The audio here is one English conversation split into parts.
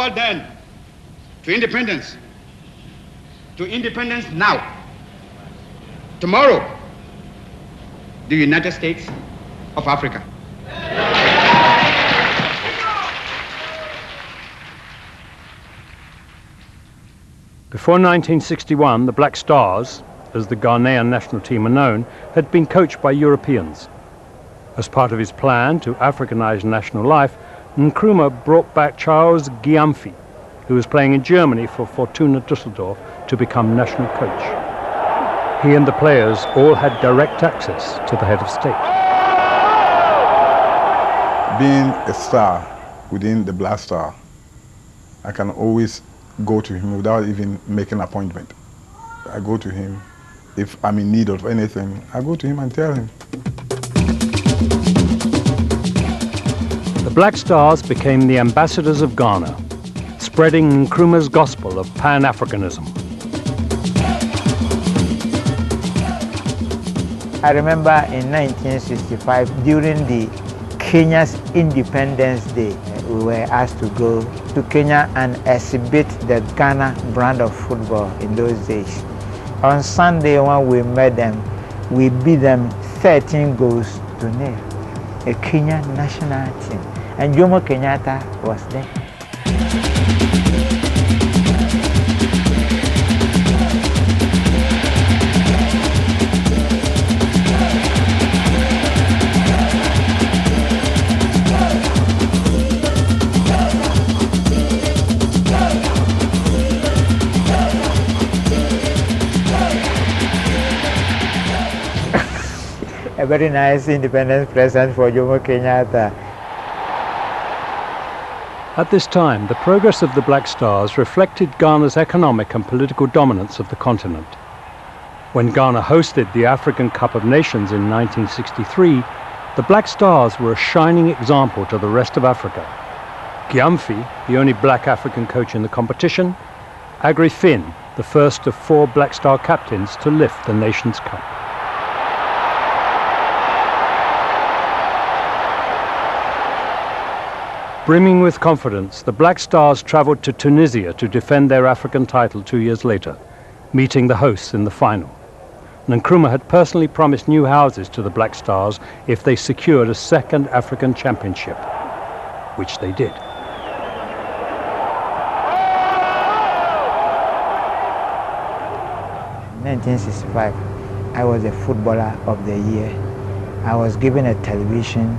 forward then to independence. To independence now. Tomorrow, the United States of Africa. Before 1961, the Black Stars, as the Ghanaian national team are known, had been coached by Europeans. As part of his plan to Africanize national life, Nkrumah brought back Charles Gyamfi, who was playing in Germany for Fortuna Düsseldorf, to become national coach. He and the players all had direct access to the head of state. Being a star within the Black Star, I can always go to him without even making an appointment. I go to him. If I'm in need of anything, I go to him and tell him. The Black Stars became the ambassadors of Ghana, spreading Nkrumah's gospel of Pan-Africanism. I remember in 1965, during the Kenya's Independence Day, we were asked to go to Kenya and exhibit the Ghana brand of football in those days. On Sunday, when we met them, we beat them 13 goals to nil, a Kenya national team. And Jomo Kenyatta was there. A very nice independence present for Jomo Kenyatta. At this time, the progress of the Black Stars reflected Ghana's economic and political dominance of the continent. When Ghana hosted the African Cup of Nations in 1963, the Black Stars were a shining example to the rest of Africa. Gyamfi, the only black African coach in the competition, Agri Finn, the first of 4 Black Star captains to lift the Nations Cup. Brimming with confidence, the Black Stars travelled to Tunisia to defend their African title 2 years later, meeting the hosts in the final. Nkrumah had personally promised new houses to the Black Stars if they secured a second African championship, which they did. In 1965, I was the footballer of the year. I was given a television,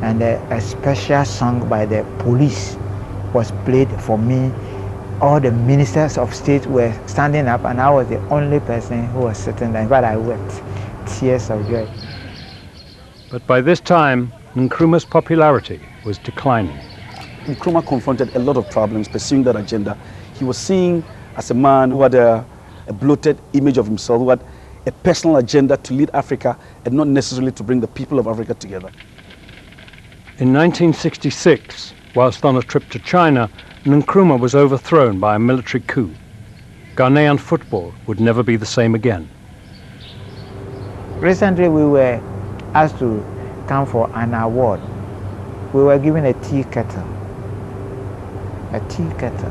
and a special song by the police was played for me. All the ministers of state were standing up, and I was the only person who was sitting there. But I wept tears of joy. But by this time, Nkrumah's popularity was declining. Nkrumah confronted a lot of problems pursuing that agenda. He was seen as a man who had a bloated image of himself, who had a personal agenda to lead Africa and not necessarily to bring the people of Africa together. In 1966, whilst on a trip to China, Nkrumah was overthrown by a military coup. Ghanaian football would never be the same again. Recently, we were asked to come for an award. We were given a tea kettle. A tea kettle.